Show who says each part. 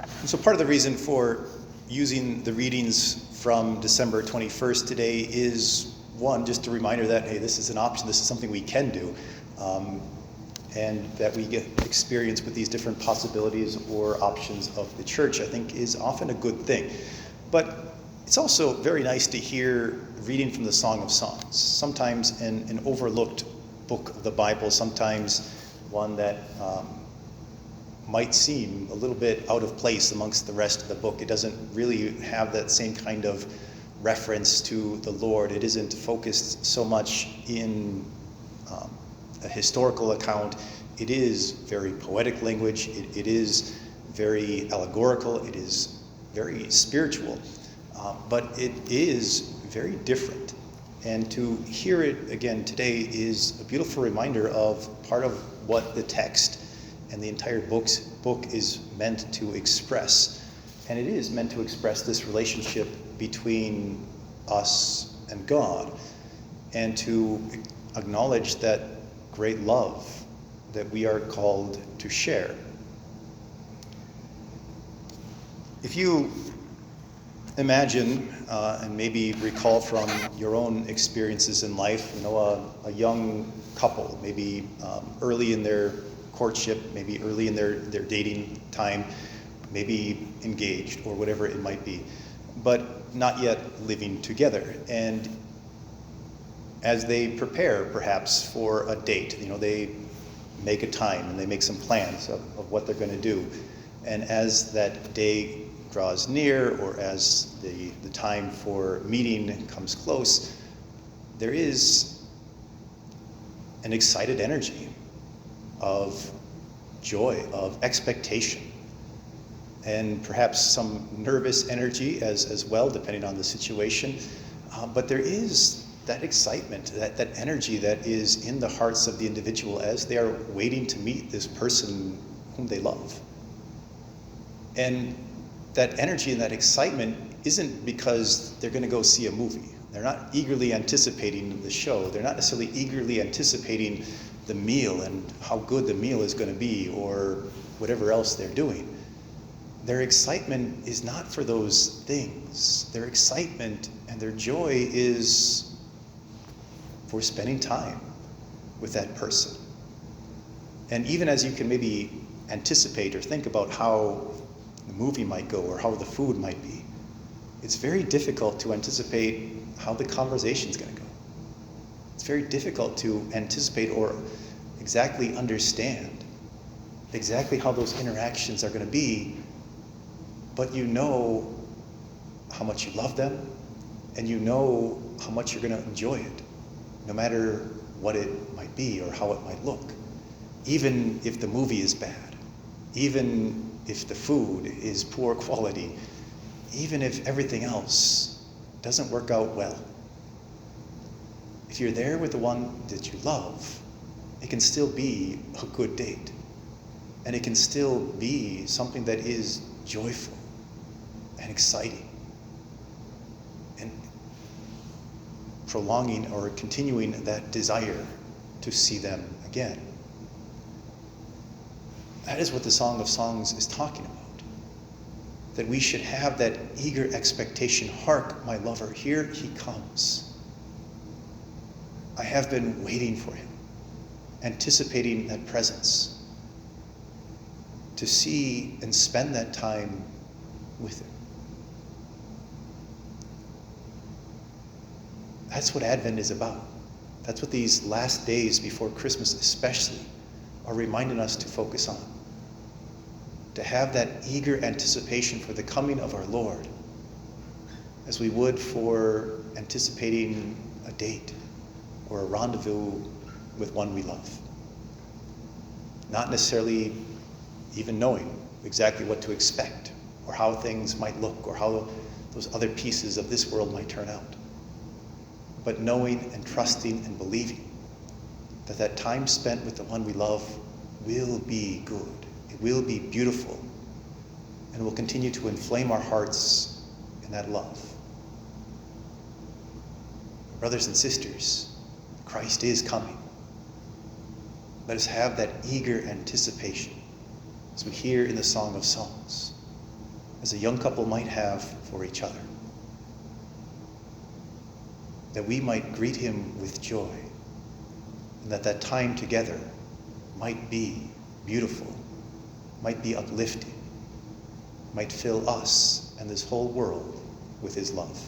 Speaker 1: And so part of the reason for using the readings from December 21st today is, one, just a reminder that, hey, this is an option, this is something we can do, and that we get experience with these different possibilities or options of the church, I think is often a good thing. But it's also very nice to hear reading from the Song of Songs, sometimes an overlooked book of the Bible, sometimes one that might seem a little bit out of place amongst the rest of the book. It doesn't really have that same kind of reference to the Lord. It isn't focused so much in a historical account. It is very poetic language. It is very allegorical. It is very spiritual. But it is very different. And to hear it again today is a beautiful reminder of part of what the text and the entire book is meant to express. And it is meant to express this relationship between us and God, and to acknowledge that great love that we are called to share. If you imagine and maybe recall from your own experiences in life, a young couple, maybe early in their courtship, maybe early in their dating time, maybe engaged or whatever it might be, but not yet living together. And as they prepare perhaps for a date, they make a time and they make some plans of what they're going to do. And as that day draws near, or as the time for meeting comes close, there is an excited energy of joy, of expectation, and perhaps some nervous energy as well, depending on the situation. But there is that excitement, that energy that is in the hearts of the individual as they are waiting to meet this person whom they love. And that energy and that excitement isn't because they're going to go see a movie. They're not eagerly anticipating the show. They're not necessarily eagerly anticipating the meal and how good the meal is going to be, or whatever else they're doing. Their excitement is not for those things. Their excitement and their joy is for spending time with that person. And even as you can maybe anticipate or think about how the movie might go or how the food might be, it's very difficult to anticipate how the conversation's going to go. It's very difficult to anticipate or exactly understand exactly how those interactions are going to be, but you know how much you love them, and you know how much you're going to enjoy it, no matter what it might be or how it might look. Even if the movie is bad, even if the food is poor quality, even if everything else doesn't work out well. If you're there with the one that you love, it can still be a good date. And it can still be something that is joyful and exciting and prolonging or continuing that desire to see them again. That is what the Song of Songs is talking about. That we should have that eager expectation. Hark, my lover, here he comes. I have been waiting for him, anticipating that presence, to see and spend that time with him. That's what Advent is about. That's what these last days before Christmas especially are reminding us to focus on. To have that eager anticipation for the coming of our Lord, as we would for anticipating a date or a rendezvous with one we love. Not necessarily even knowing exactly what to expect, or how things might look, or how those other pieces of this world might turn out. But knowing and trusting and believing that that time spent with the one we love will be good. It will be beautiful, and will continue to inflame our hearts in that love. Brothers and sisters, Christ is coming. Let us have that eager anticipation as we hear in the Song of Songs. as a young couple might have for each other. That we might greet him with joy, and that time together might be beautiful, might be uplifting, might fill us and this whole world with his love.